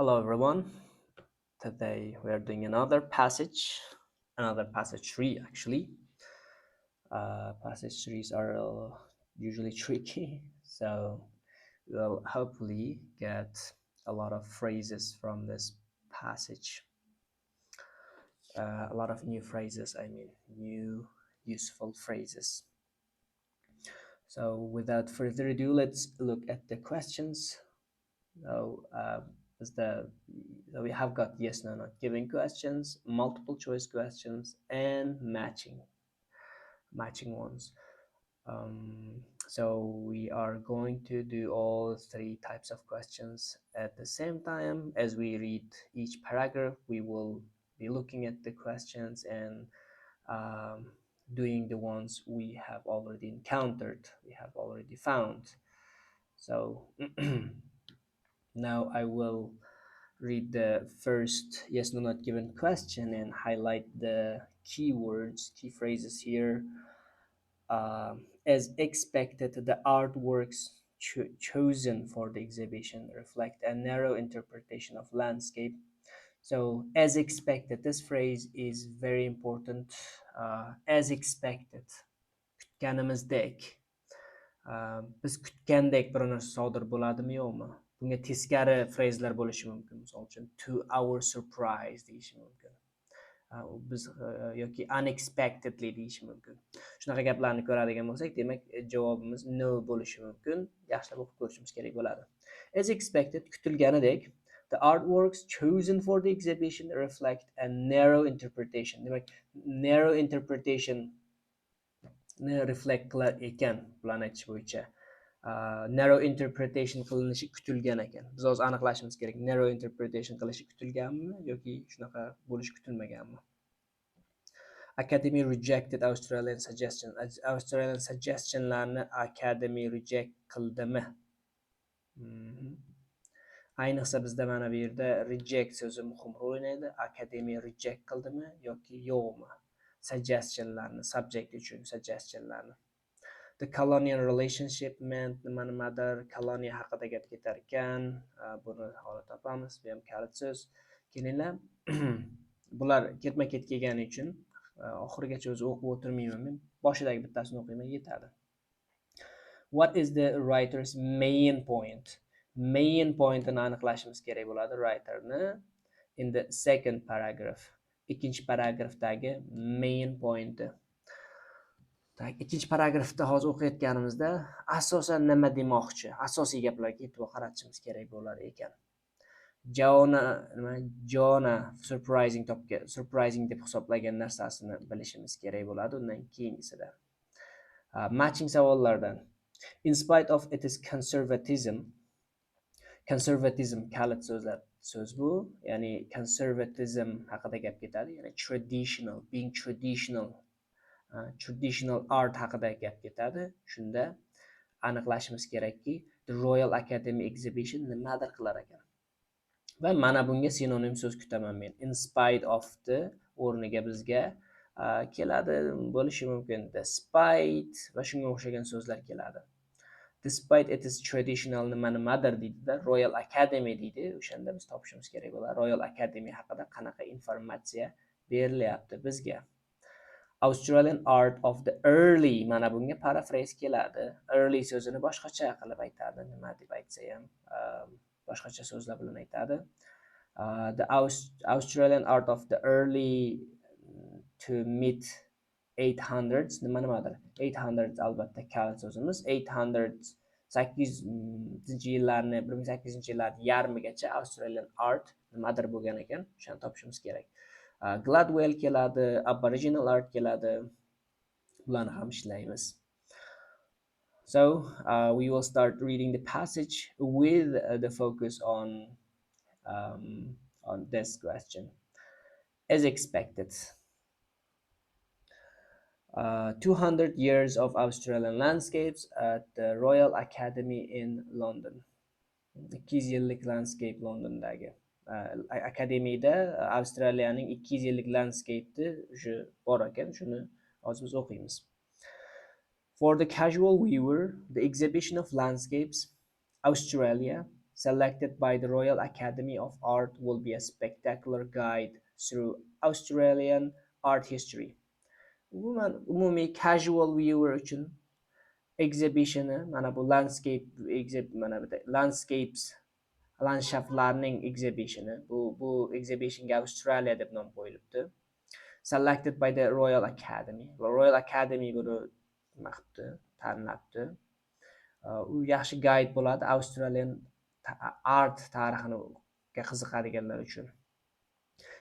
Hello everyone. Today we are doing another passage 3 actually. Passage 3s are usually tricky, so we'll hopefully get a lot of phrases from this passage. A lot of new phrases, new useful phrases. So without further ado, let's look at the questions. So, we have got yes, no, not given questions, multiple choice questions, and matching ones. So we are going to do all three types of questions at the same time. As we read each paragraph, we will be looking at the questions and um, doing the ones we have already encountered, we have already found. So now I will read the first yes no not given question and highlight the keywords, key phrases here. As expected, the artworks chosen for the exhibition reflect a narrow interpretation of landscape. So as expected, this phrase is very important. As expected, kutganimizdek. Biz kutgandek bir narsa sodir bo'ladimi yo'qmi? Bunga teskari phraslar bo'lishi mumkin. Misol uchun to our surprise deyish mumkin. Biz yoki unexpectedly deyish mumkin. Shunaqa gaplarni ko'radigan bo'lsak, demak javobimiz no bo'lishi mumkin. Yaxshilab o'qib ko'rishimiz kerak bo'ladi. As expected, kutilganidek, the artworks chosen for the exhibition reflect a narrow interpretation. Demak, narrow interpretation reflect qilar ekan bularni aytish bo'yicha. Narrow interpretation qilinishi kutilgan ekan. Biz hozir aniqlashimiz kerak. Narrow interpretation qilishi kutilganmi yoki shunaqa bo'lishi kutilmaganmi? Academy rejected Australian suggestion. Australian suggestionlarni Academy reject qildimi? Ayniqsa bizda mana bu yerda reject so'zi muhim rol o'ynaydi. Academy reject qildimi yoki yo'qmi? Suggestionlarni, subject uchun suggestionlarni. The colonial relationship meant nimadir koloniya haqida gap ketar ekan. Buni holi topamiz. Bu ham kalit so'z. Kelinglar, bular ketma-ket kelgani uchun oxirigacha o'zi o'qib o'tirmayman. Men boshidagi bittasini o'qiyman, yetadi. What is the writer's main point? Main pointini aniqlashimiz kerak bo'ladi writerni. In the second paragraph, ikkinchi paragrafdagi main pointi. Ikkinchi paragrafda hozir o'qiyotganimizda asosan nima demoqchi, asosiy gaplarga e'tibor qaratishimiz kerak bo'lar ekan. Jona surprising deb hisoblagan narsasini bilishimiz kerak bo'ladi. Undan keyingisida matching savollardan. In spite of its conservatism kalit so'z bu, ya'ni conservatism haqida gap ketadi, ya'ni being traditional art haqida gap ketadi. Shunda aniqlashimiz kerakki, the Royal Academy exhibition nimadir qilar ekan. Va mana bunga sinonim so'z kutaman men. In spite of the o'rniga bizga keladi, bo'lishi mumkin despite va shunga o'xshagan so'zlar keladi. Despite it is traditional nimadir deydi-da, Royal Academy deydi. O'shanda biz topishimiz kerak bo'ladi. Royal Academy haqida qanaqa informatsiya berilyapti bizga. Australian art of the early, mana bunga paraphrase keladi. Early so'zini boshqacha qilib aytadi. Nima deb aytsa ham boshqacha so'zlar bilan aytadi. The Australian art of the early to mid 800s nimadir. 800s albatta kalit so'zimiz. 1800-yillarni 1800-yillarning yarmigacha Australian art nimadir bo'lgan ekan. Shuni topishimiz kerak. Gladwell keladi, Aboriginal art keladi. Bularni ham ishlaymiz. So we will start reading the passage with the focus on this question. As expected, 200 years of Australian landscapes at the Royal Academy in London. 200 yillik landscape Londondagi akademiyada Avstraliyaning 200 yillik landscape'ni shu bor ekan, shuni hozir biz o'qiymiz. For the casual viewer, the exhibition of landscapes Australia selected by the Royal Academy of Art, will be a spectacular guide through Australian art history. Umuman umumiy casual viewer uchun exhibitioni mana bu landscapes landschaftlarning exhibitioni bu exhibitionga Australia deb nom qo'yilibdi. Selected by the Royal Academy. Royal Academy buni nima qilibdi, tanlabdi. U yaxshi guide bo'ladi Australian art tarixini qiziqadiganlar uchun.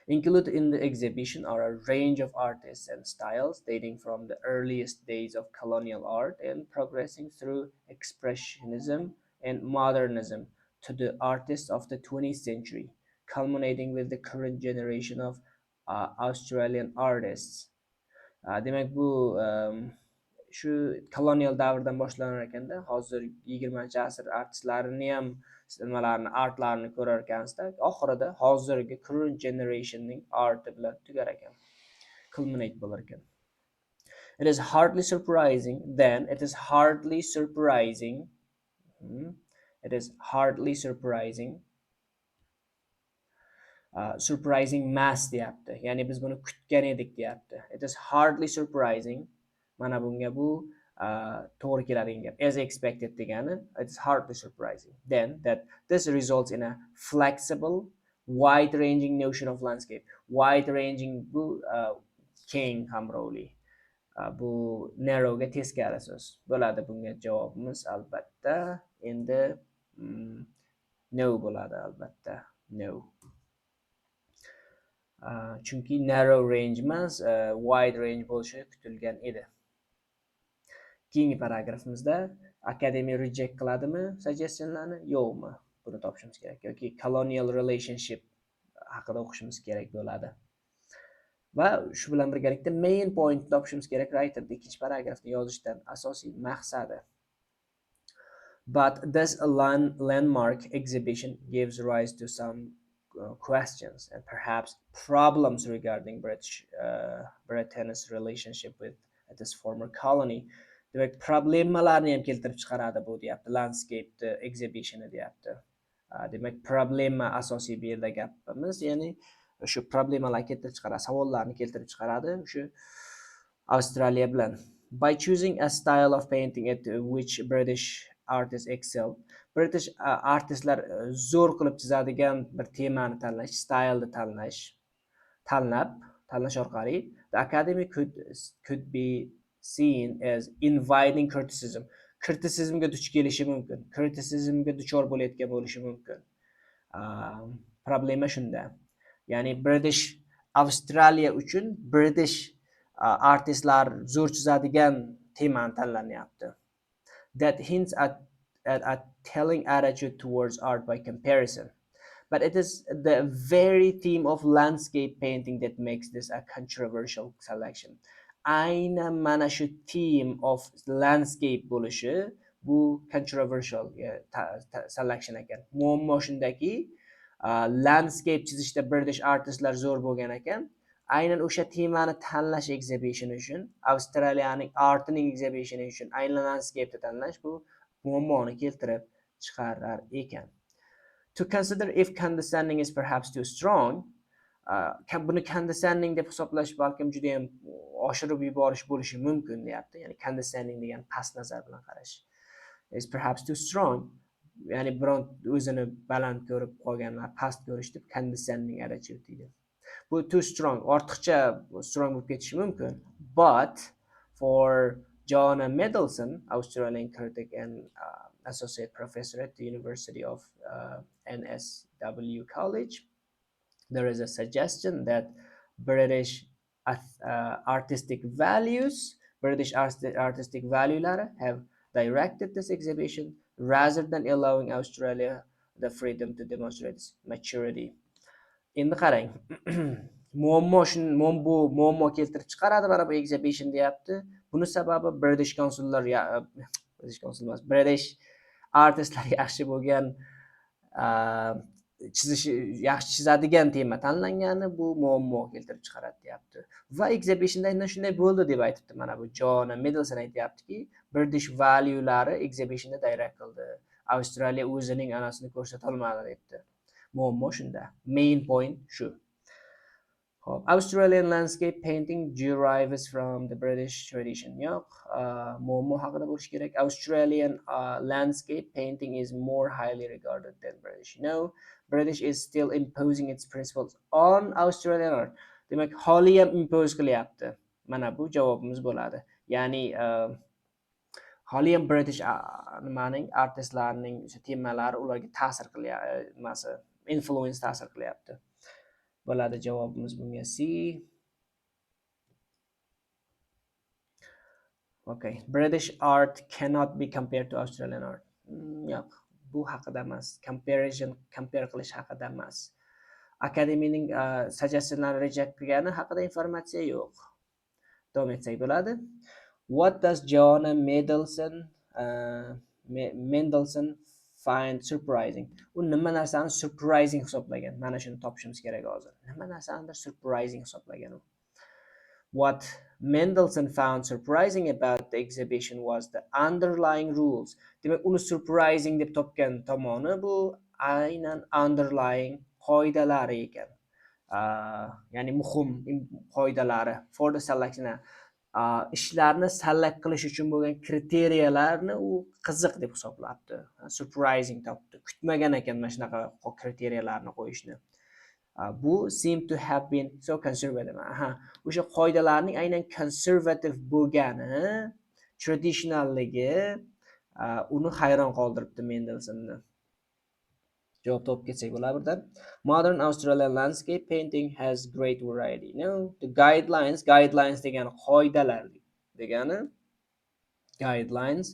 Included in the exhibition are a range of artists and styles dating from the earliest days of colonial art and progressing through expressionism and modernism to the artists of the 20th century, culminating with the current generation of Australian artists. Demak bu shu kolonial davrdan boshlanar ekanda, hozir 20-asr artistlarini ham nimalarni artlarini ko'rar ekansizda, oxirida hozirgi current generationning arti bilan tugar ekan, culminate bo'lar ekan. It is hardly surprising then, it is hardly surprising, it is hardly surprising, surprising mass deyapti. Ya'ni biz buni kutgan edik deyapti. It is hardly surprising. Mana bunga bu to'g'ri keladigan gap. As expected degani, it's hardly surprising. Then that this results in a flexible, wide-ranging notion of landscape. Wide-ranging bu keng qamrovli. Bu narrowga teskari so'z bo'ladi. Bunga javobimiz albatta endi no bo'ladi, albatta no. Chunki narrow range emas, wide range bo'lishi kutilgan edi. Keyingi paragrafimizda Academy reject qiladimi suggestionlarni, yo'qmi? Buni topishimiz kerak yoki colonial relationship haqida o'qishimiz kerak bo'ladi. Va shu bilan birgalikda main point topishimiz kerak writerning ikkinchi paragrafni yozishdan asosiy maqsadi. But this landmark exhibition gives rise to some questions and perhaps problems regarding Britain's relationship with this former colony. Demak, problemalarni ham keltirib chiqaradi bu deyapti. Landscape exhibitioni deyapti. Demak, problema asosiy bu yerda gapimiz, ya'ni shu problemalarni keltirib chiqaradi, savollarni keltirib chiqaradi shu Australiya bilan. By choosing a style of painting at which British artists excel, British artistlar zo'r qilib chizadigan bir temani tanlash, stylni tanlash orqali the Academy could be seen as inviting criticism. Kritisizmga duch kelishi mumkin. Kritisizmga duchor bo'layotgan bo'lishi mumkin. Problema shunda. Ya'ni British Australiya uchun British artistlar zo'r chizadigan temani tanlanyapti. That hints at a telling attitude towards art by comparison. But it is the very theme of landscape painting that makes this a controversial selection. Aynan mana shu theme of landscape bo'lishi bu controversial selection ekan. Muammo shundaki, landscape chizishda British artistlar zo'r bo'lgan ekan. Aynan o'sha temani tanlash exhibition uchun, Avstraliyaning artining exhibition uchun aynan landscape tanlash bu muammoni keltirib chiqarar ekan. To consider if condescending is perhaps too strong, buni condescending deb hisoblash balkim juda ham oshirib yuborish bo'lishi mumkin deyapti. Ya'ni condescending degan past nazar bilan qarash. Is perhaps too strong. Ya'ni biron o'zini baland ko'rib qolganlar past ko'rish deb condescending attitude deydi. Bu too strong, ortiqcha strong bo'lib ketishi mumkin. But for Joanna Middleton, Australian critic and associate professor at the University of NSW College, there is a suggestion that British artistic values have directed this exhibition rather than allowing Australia the freedom to demonstrate its maturity. Endi qarang, muammo keltirib chiqaradi mana bu exhibition deyapti. Buni sababi British artistlar yaxshi bo'lgan, yaxshi chizadigan tema tanlangani bu muammo keltirib chiqaradi deyapti. Va exhibitionda aynan shunday bo'ldi deb aytibdi. Mana bu Joanna Middleton aytayaptiki, British valuelari exhibitionda direct qildi. Avstraliya o'zining anasini ko'rsata olmadi debdi. Muammo shunda. Main point shu. Hop, Australian landscape painting derives from the British tradition. Yo'q, muammo haqida bo'lish kerak. Australian landscape painting is more highly regarded than British. No, British is still imposing its principles on Australian art. Demak, hali ham impose qilyapti. Mana bu javobimiz bo'ladi. Ya'ni hali ham British nimaning artistlarning temalari ularga ta'sir qilyapti, influence ta'sir qilyapti. Bo'ladi javobimiz bunga C. Okay, British art cannot be compared to Australian art. Yo'q, bu haqida emas. Compare qilish haqida emas. Akademiyaning suggestionlarini reject qilgani haqida informatsiya yo'q. Davom etsak bo'ladi. What does Joanna Mendelssohn find surprising? U nima narsani surprising hisoblagan? Mana shuni topishimiz kerak hozir. Nima narsani surprising hisoblagan u? What Mendelssohn found surprising about the exhibition was the underlying rules. Demak, uni surprising deb topgan tomoni bu aynan underlying qoidalari ekan. Ya'ni muhim qoidalari for the selection. Ishlarni select qilish uchun bo'lgan kriteriyalarni u qiziq deb hisoblabdi. Surprising topdi. Kutmagan ekan mana shunaqa kriteriyalarni qo'yishni. Bu seem to have been so conservative. O'sha qoidalarning aynan conservative bo'lgani, traditionalligi uni hayron qoldiribdi Mendelssohnni. Javob topib ketsak bo'ladi birdan. Modern Australian landscape painting has great variety. No, the guidelines degani qoidalar degani guidelines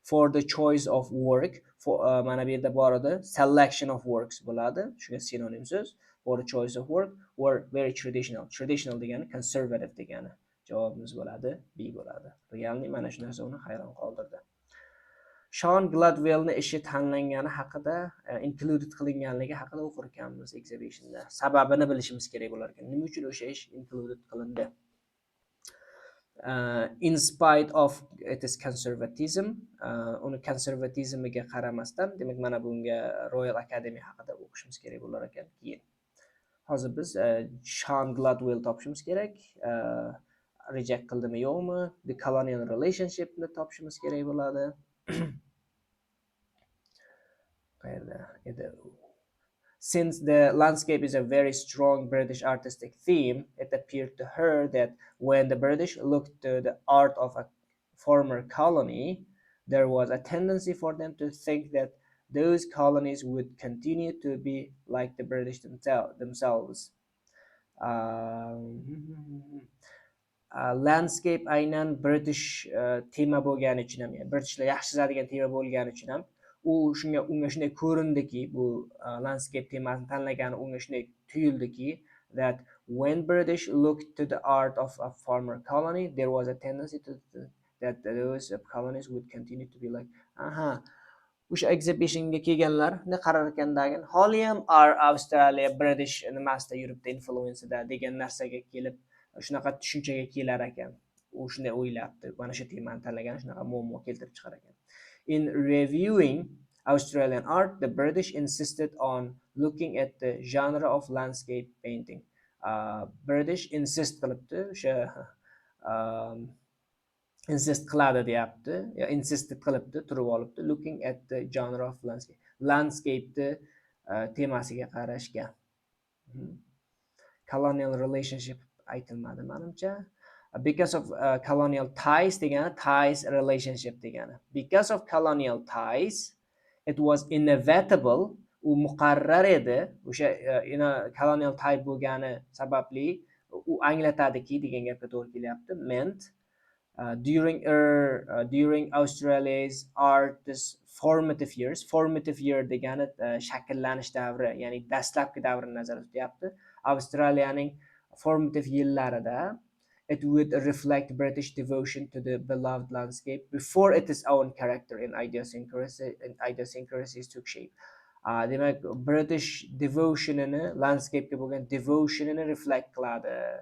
for the choice of work, for mana bu yerda bor edi, selection of works bo'ladi. Shunga sinonim so'z. For the choice of work were very traditional. Traditional degani conservative degani. Javobimiz bo'ladi B bo'ladi. Realni mana shu narsa uni hayron qoldirdi. Sean Gladwellni ishi tanlangani haqida, included qilinganligi haqida o'qir ekanmiz exhibitionda. Sababini bilishimiz kerak bo'lar ekan. Nima uchun o'sha ish included qilindi? In spite of its conservatism, uni konservatizmiga qaramasdan, demak mana bunga Royal Academy haqida o'qishimiz kerak bo'lar ekan keyin. Hozir biz Sean Gladwell topishimiz kerak. Reject qildimi yo'qmi? The colonial relationshipni topishimiz kerak bo'ladi. Since the landscape is a very strong British artistic theme, it appeared to her that when the British looked to the art of a former colony, there was a tendency for them to think that those colonies would continue to be like the British themselves. Landscape aynan British tema bo'lgani uchun ham, Britishlar yaxshi chizadigan tema bo'lgani uchun ham unga shunday ko'rindiki, bu landscape temasini tanlagani unga shunday tuyuldiki, that when British looked to the art of a former colony, there was a tendency that those colonies would continue to be like, o'sha exhibitionga kelganlar qarar ekandagin hali ham Australia British nimasida yuribdi, influenceida degan narsaga kelib, shunaqa tushunchaga kelar ekan. U shunday o'ylabdi. Mana shu temani tanlagan shunaqa muammo keltirib chiqar ekan. In reviewing Australian art, the British insisted on looking at the genre of landscape painting. British insist qilibdi, o'sha insist qiladi deyapti, insist qilibdi, turib olibdi, looking at the genre of landscape. Landscape'ni temasiga qarashga. Colonial relationship aytilmadi menimcha. Because of colonial ties degani, ties relationship degani. Because of colonial ties, it was inevitable, u muqarrar edi, o'sha colonial tie bo'lgani sababli u anglatadiki degan gapga to'g'ri kelyapti. Meant during Australia's art's formative year degani shakllanish davri, ya'ni dastlabki davrini nazarda tutyapti. Australiyaning formative yillarida it would reflect British devotion to the beloved landscape before its own character and idiosyncrasies took shape. Demak, British devotionini, landscape'ga bo'lgan devotionini reflect qiladi.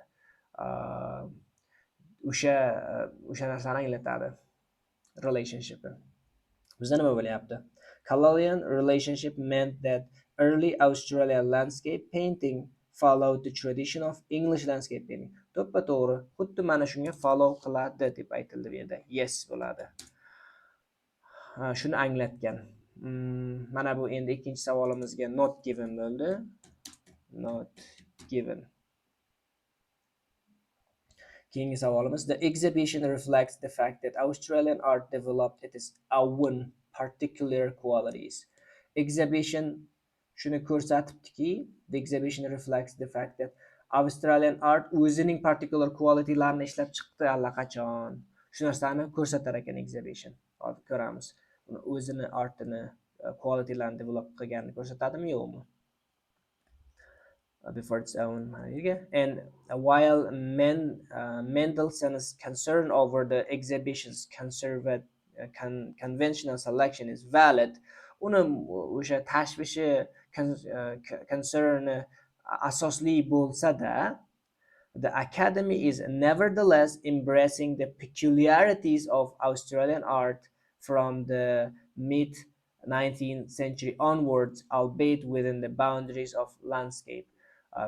O'sha narsani anglatadi relationshipni. Bizda nima bo'lyapti? colonial relationship meant that early Australian landscape painting followed the tradition of English landscape painting. To'ppa to'g'ri, xuddi mana shunga follow qiladi deb aytildi bu yerda. Yes bo'ladi. Shuni anglatgan. Mana bu endi ikkinchi savolimizga not given bo'ldi. Not given. Keyingi savolimiz: The exhibition reflects the fact that Australian art developed its own particular qualities. Exhibition shuni ko'rsatibdiki, the exhibition reflects the fact that Australian art o'zining particular qualitylarini ishlab chiqdi allaqachon. Shu narsani ko'rsatar ekan exhibition. Hozir ko'ramiz. Uni o'zini artini, qualitylarini develop qilganini ko'rsatadimi, yo'qmi? Before its own. And while Mendelssohn's concern over the exhibition's conventional selection is valid, uni o'sha tashvishi concern asosli bo'lsa-da, the Academy is nevertheless embracing the peculiarities of Australian art from the mid 19th century onwards, albeit within the boundaries of landscape.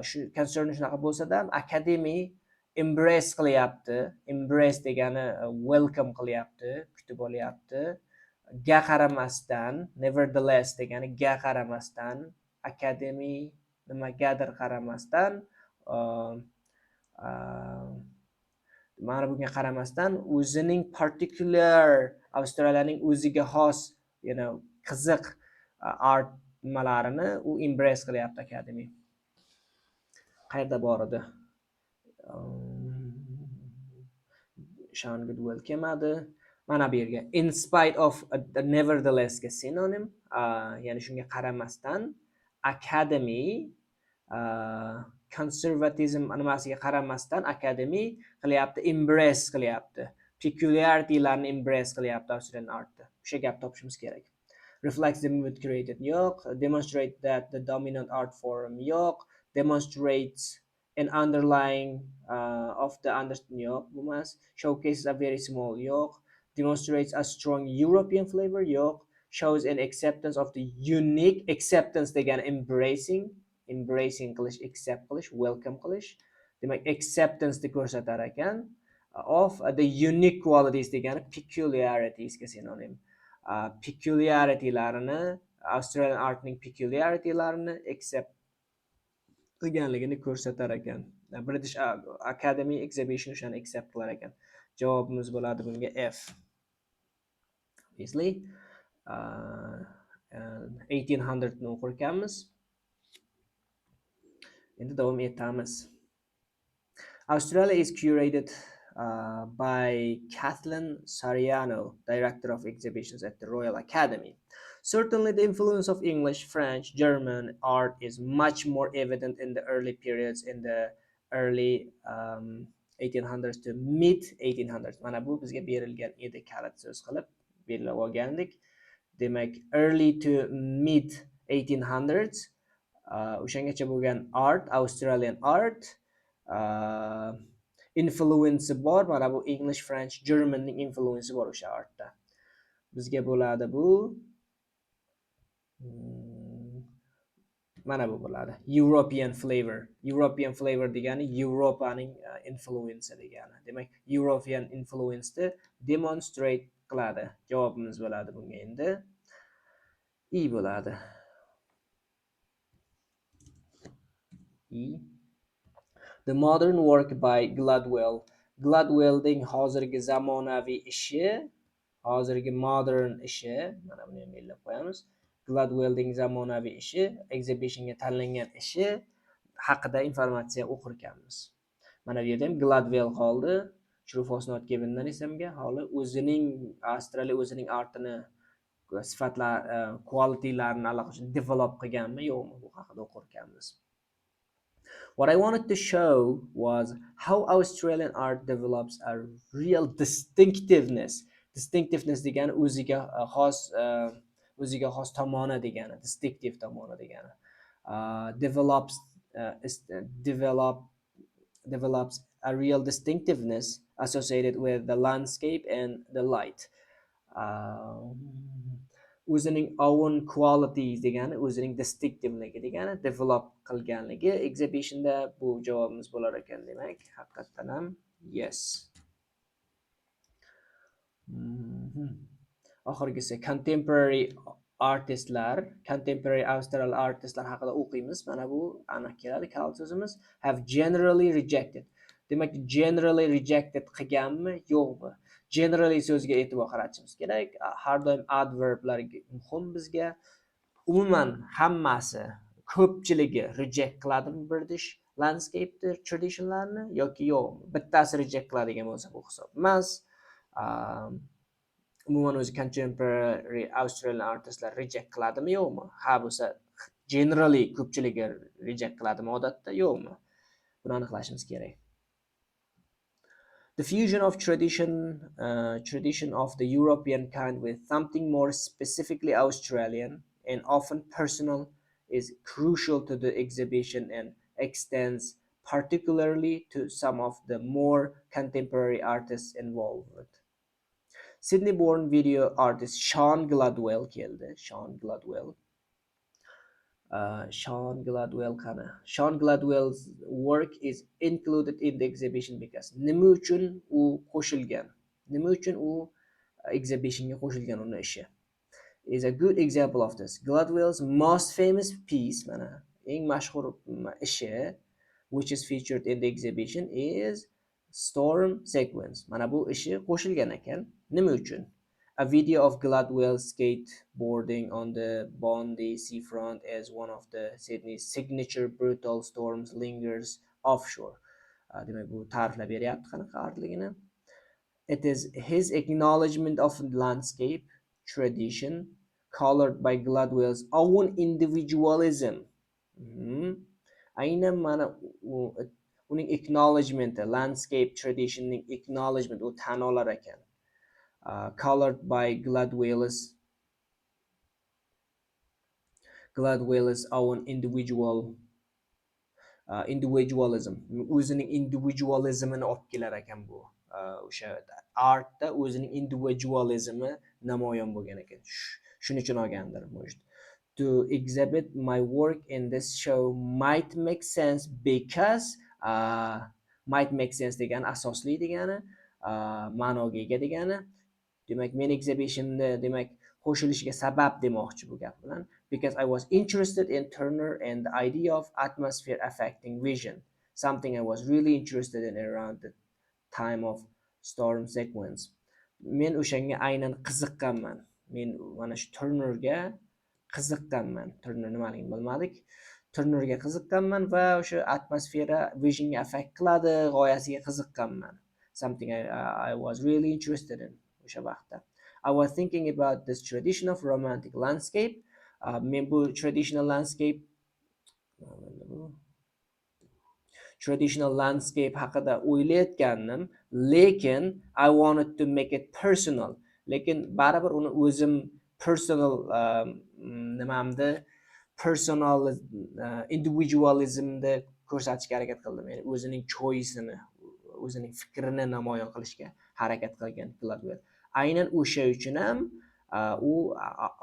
Shu concern shunaqa bo'lsa-da, Academy embrace qilyapti. Embrace degani welcome qilyapti, kutib olyapti. Ga qaramasdan, nevertheless degani ga qaramasdan, Academy nimagadir qaramasdan, mana bunga qaramasdan o'zining particular Avstraliyaning o'ziga xos, qiziq art nimalarini u embrace qilyapti Academy. Qayerda bor edi? Sean Goodwell kelmadi. Mana bu yerga in spite of nevertheless ga synonym, ya'ni shunga qaramasdan Academy conservatism nimasiga qaramasdan Academy qilyapti, embrace qilyapti. Peculiaritylarni embrace qilyapti Australian artda. O'sha gap topishimiz kerak. Reflects the mood created, yo'q. Demonstrate that the dominant art form, yo'q. Demonstrates an underlying of the understanding, yo'q. Bo'lmas. Showcases a very small, yo'q. Demonstrates a strong European flavor, yo'q. Shows an acceptance of the unique, acceptance degani embracing qilish, accept qilish, welcome qilish. Demak, acceptance ni ko'rsatar ekan. Of the unique qualities degani peculiarities ga synonym. Peculiaritylarini, Australian artning peculiaritylarini accept qilganligini ko'rsatar ekan. British Academy exhibition o'shani accept qilar ekan. Javobimiz bo'ladi bunga F. Obviously 1800 ni o'qir ekanmiz. Endi davom etamiz. Australia is curated by Kathleen Sariano, Director of Exhibitions at the Royal Academy. Certainly the influence of English, French, German art is much more evident in the early periods, in the early 1800s to mid 1800s. Mana bu bizga berilgan edi, kalit so'z qilib belgilab olgandik. Demak, early to mid 1800s o'shangacha bo'lgan art, Australian art influence bor. Mana bu English, French, Germanning influence bor o'sha artda. Bizga bo'ladi bu mana bu bo'ladi. European flavor. European flavor degani Yevropaning influence degani. Demak, European influence ni demonstrate qiladi. Javobimiz bo'ladi bunga endi E bo'ladi. The modern work by Gladwell. Gladwell'ning hozirgi zamonaviy ishi, hozirgi modern ishi, mana buni ham belgilab qo'yamiz. Gladwell'ning zamonaviy ishi, exhibitionga tanlangan ishi haqida informatsiya o'qir ekanmiz. Mana bu yerda ham Gladwell qoldi. True false not givendan esamga holi o'zining Australiya o'zining artini, sifatlar, qualitylarini allaqachon develop qilganmi yo'qmi, bu haqida o'qir ekanmiz. What I wanted to show was how Australian art develops a real distinctiveness. Distinctiveness degani o'ziga xos tomoni degani, distinctive tomoni degani. Develops a real distinctiveness associated with the landscape and the light. o'zining own qualities degani o'zining distinctiveligi degani, develop qilganligi. Exhibitionda bu javobimiz bo'lar ekan, demak haqiqatdan ham yes. Oxirgisi contemporary artistlar, contemporary Australian artistlar haqida o'qiymiz. Mana bu aniq keladi. Kal so'zimiz have generally rejected. Demak, generally rejected qilganmi, yo'qmi? Generally so'ziga e'tibor qaratishimiz kerak. Har doim adverblar muhim bizga. Umuman hammasi, ko'pchiligi reject qiladimi British landscape traditionlarni yoki yo'qmi? Bittasi reject qiladigan bo'lsa bu hisob emas. Umuman o'zi contemporary Australian artistlar reject qiladimi yo'qmi? Ha bo'lsa, generally ko'pchiligi reject qiladimi odatda, yo'qmi? Buni aniqlashimiz kerak. The fusion of tradition of the European kind with something more specifically Australian and often personal is crucial to the exhibition and extends particularly to some of the more contemporary artists involved. Sydney-born video artist Sean Gladwell keldi. Sean Gladwell qani? Sean Gladwell's work is included in the exhibition because nima uchun u qo'shilgan? Nima uchun u exhibitionga qo'shilgan uni ishi? Is a good example of this. Gladwell's most famous piece, mana eng mashhur ishi, which is featured in the exhibition, is Storm Sequence. Mana bu ishi qo'shilgan ekan. Nima uchun? A video of Gladwell skateboarding on the Bondi seafront as one of the Sydney's signature brutal storms lingers offshore. Demak, bu ta'riflab beryapti qanaqa artligini. It is his acknowledgement of landscape tradition colored by Gladwell's own individualism. Aynan mana uning acknowledgement, landscape traditioning acknowledgement, u tan olar ekan. Colored by Gladwell's own individualism. O'zining individualismini olib kelar ekan bu. O'sha artda o'zining individualismi namoyon bo'lgan ekan. Shuning uchun olgandir, может. To exhibit my work in this show might make sense because might make sense degani asosli degani, ma'noga ega degani. Demak, men exhibitionda demak qo'shilishiga sabab demoqchi bu gap bilan. Because I was interested in Turner and the idea of atmosphere affecting vision, something I was really interested in around the time of Storm Sequence. Men o'shanga aynan qiziqqanman. Men mana shu Turnerga qiziqqanman. Turner nimaligini bilmadik. Turnerga qiziqqanman va o'sha atmosfera visionga affect qiladi g'oyasiga qiziqqanman. Something I was really interested in o'sha vaqtda. I was thinking about this tradition of romantic landscape. Men bu traditional landscape haqida o'ylayotgandim, lekin I wanted to make it personal. Lekin baribir uni o'zim personal nimamda personal individualismda ko'rsatishga harakat qildim. Ya'ni o'zining choice'ini, o'zining fikrini namoyon qilishga harakat qilgan Gladwell. Aynan o'sha uchun ham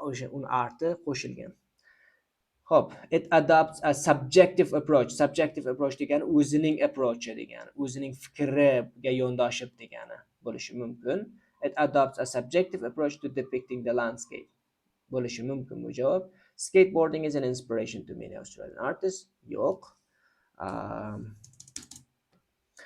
o'sha uni arti qo'shilgan. Hop, it adopts a subjective approach. Subjective approach degani o'zining approach'i degani, o'zining fikriga yondoshib degani bo'lishi mumkin. It adopts a subjective approach to depicting the landscape. Bo'lishi mumkin bu javob. Skateboarding is an inspiration to many Australian artists. Yo'q.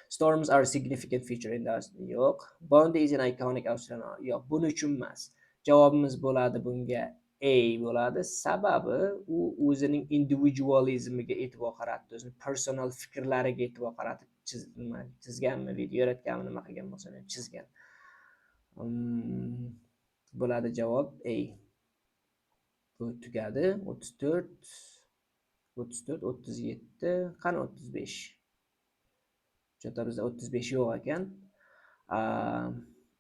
Storms are a significant feature in the yo'q. Bondi is an iconic Australian art. Yo'q, buning uchun emas. Javobimiz bo'ladi bunga A bo'ladi. Sababi u o'zining individualizmiga e'tibor qaratdi, o'zining personal fikrlariga e'tibor qaratib chizganmi, video yaratganmi, nima qilgan bo'lsa ham chizgan. Bo'ladi javob A. Bu tugadi. 34, 37, qani 35. Chota bizda 35 yo'q ekan.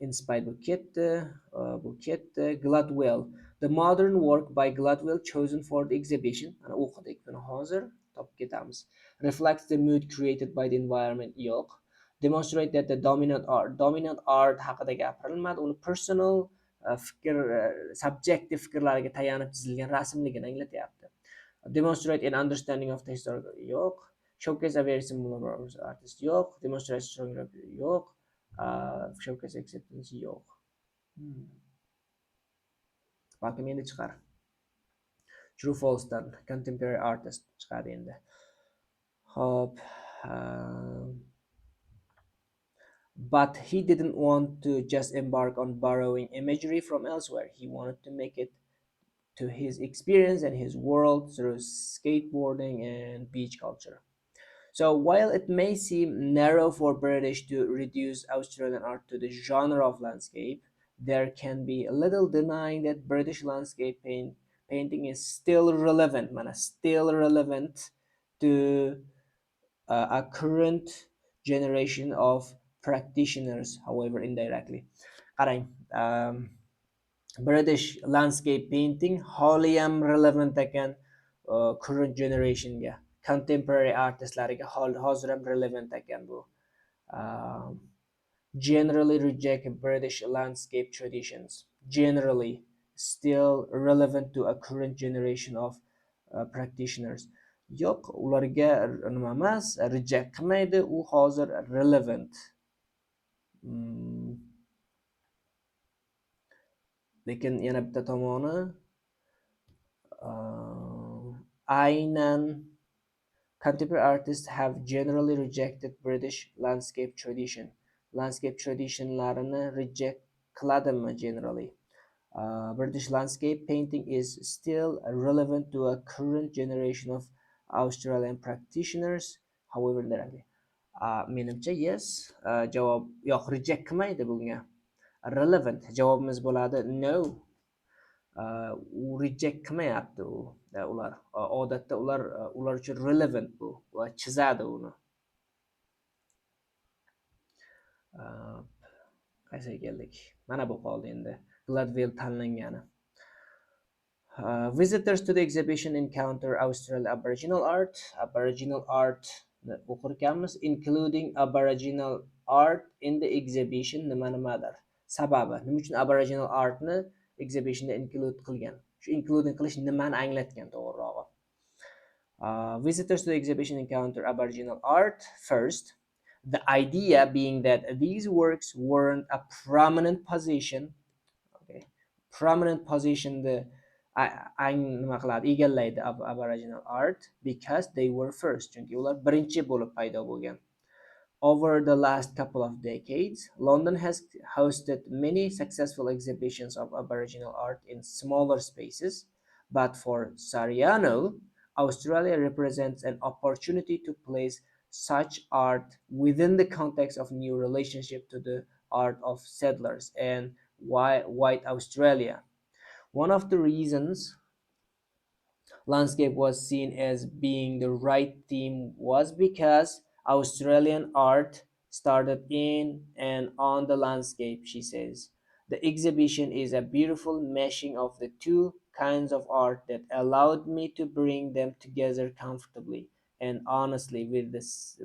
Inspired bu ketdi. Gladwell. The modern work by Gladwell chosen for the exhibition. Ana o'qidik buni hozir. Topib ketamiz. Reflects the mood created by the environment. Yo'q. Demonstrate that the dominant art haqida gapirilmadi. Uni personal fikr subjektiv fikrlarga tayanib chizilgan rasmligini anglatyapti. Demonstrate an understanding of the historical yo'q. Showcase a very similar artist yo'q. Demonstrate strong yo'q. Showcase acceptance yo'q. Balkim endi chiqar. True false'dan contemporary artist chiqadi endi. Hop. But he didn't want to just embark on borrowing imagery from elsewhere. He wanted to make it to his experience and his world through skateboarding and beach culture. So while it may seem narrow for British to reduce Australian art to the genre of landscape, there can be a little denying that British landscape painting is still relevant, man, still relevant to a current generation of practitioners, however indirectly. Qarang, British landscape painting holiyam relevant ekan current generationga, contemporary artistlarga hozir ham relevant ekan bu. Um, Generally reject British landscape traditions. Generally still relevant to a current generation of practitioners. Yo'q, ularga nima emas, reject qilmaydi, u hozir relevant. Lekin yana bitta tomoni aynan contemporary artists have generally rejected British landscape tradition. Landscape traditionlarini reject qiladimi generally. British landscape painting is still relevant to a current generation of Australian practitioners, however indirectly. Menimcha yes, javob yo'q, reject qilmaydi bunga. Relevant javobimiz bo'ladi no. U reject qilmayapti ular. Odatda ular uchun relevant bu. Ular chizadi uni. Qaysiga keldik? Mana bu qoldi endi. Gladwell tanlangani. Visitors to the exhibition encounter Australian Aboriginal art. Aboriginal art o'qir ekanmiz, including Aboriginal art in the exhibition nimadir. Sababi, nima uchun Aboriginal artni exhibitionda include qilgan? Shu including qilish nimani anglatgan to'g'rirog'i? Visitors to the exhibition encounter Aboriginal art first. The idea being that these works weren't a prominent position, okay, prominent position the nima qiladi, egallaydi Aboriginal art because they were first, chunki ular birinchi bo'lib paydo bo'lgan. Over the last couple of decades, London has hosted many successful exhibitions of Aboriginal art in smaller spaces, but for Sariano, Australia represents an opportunity to place such art within the context of new relationship to the art of settlers and white Australia. One of the reasons landscape was seen as being the right theme was because Australian art started in and on the landscape, she says. The exhibition is a beautiful meshing of the two kinds of art that allowed me to bring them together comfortably and honestly with this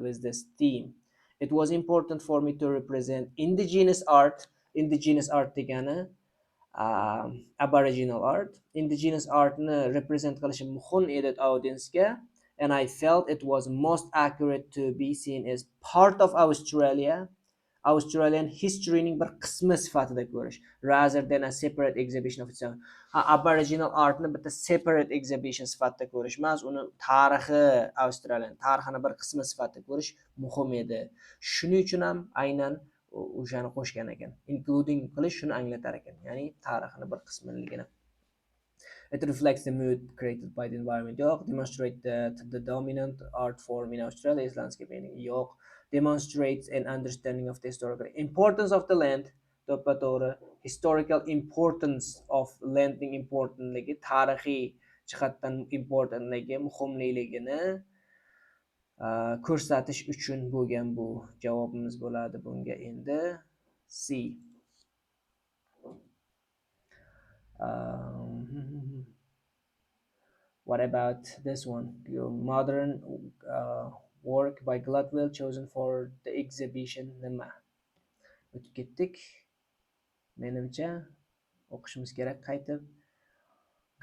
theme. It was important for me to represent indigenous art degani Aboriginal art. Indigenous artni represent qilishi muhim edi audiensga, and I felt it was most accurate to be seen as part of Australian historyning bir qismi sifatida ko'rish, rather than a separate exhibition of its own. Aboriginal artni bitta separate exhibition sifatida ko'rish emas, uni Australian tarixini bir qismi sifatida ko'rish muhim edi. Shuning uchun ham aynan o'shani qo'shgan ekan, including qilish shuni anglatar ekan, ya'ni tarixini bir qismiligini. It reflects the mood created by the environment. Yo'q. Demonstrate that the dominant art form in Australia is landscape painting. Yo'q. Demonstrates an understanding of the historical importance of the land. To'ppa-to'g'ri. Historical importance of landning importantligi, tarixiy jihatdan importantligi, muhimligini ko'rsatish uchun bo'lgan bu. Javobimiz bo'ladi bunga endi C. What about this one? Your modern work by Gladwell chosen for the exhibition nima? O'tib ketdik. Menimcha o'qishimiz kerak qaytib.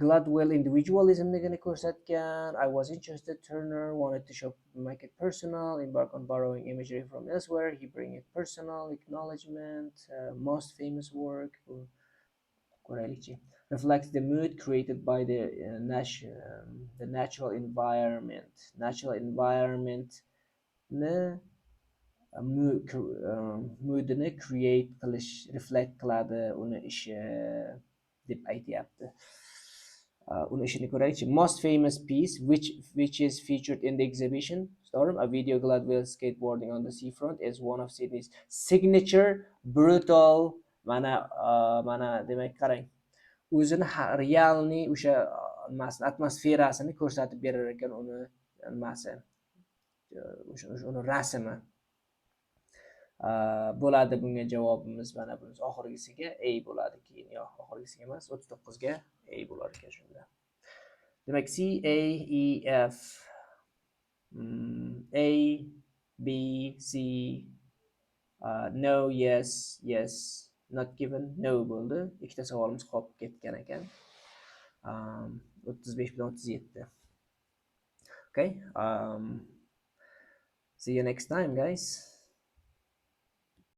Gladwell individualismligini ko'rsatgan. I was interested. Turner wanted to show, make it personal, embark on borrowing imagery from elsewhere. He bring it personal, acknowledgement, most famous work. Reflects the mood created by the natural environment. Natural environment moodni create qilish, reflect qiladi uni ishi deb aytyapti. Uni ishini ko'raylikchi. Most famous piece which is featured in the exhibition Storm, a video Gladwell skateboarding on the seafront, is one of Sydney's signature brutal mana demak qarang, o'zini realniy o'sha nimasini, atmosferasini ko'rsatib berar ekan uni nimasi, uni rasmi. Bo'ladi bunga javobimiz mana bunisi oxirgisiga A bo'ladi, keyin yo'q, oxirgisiga emas, 39 ga A bo'lar ekan shunda. Demak C, A, E, F, A, B, C, no, yes, yes, not given, no bo'ldi. Ikkita savolimiz qolib ketgan ekan. 35 bilan 37. Okay. See you next time, guys.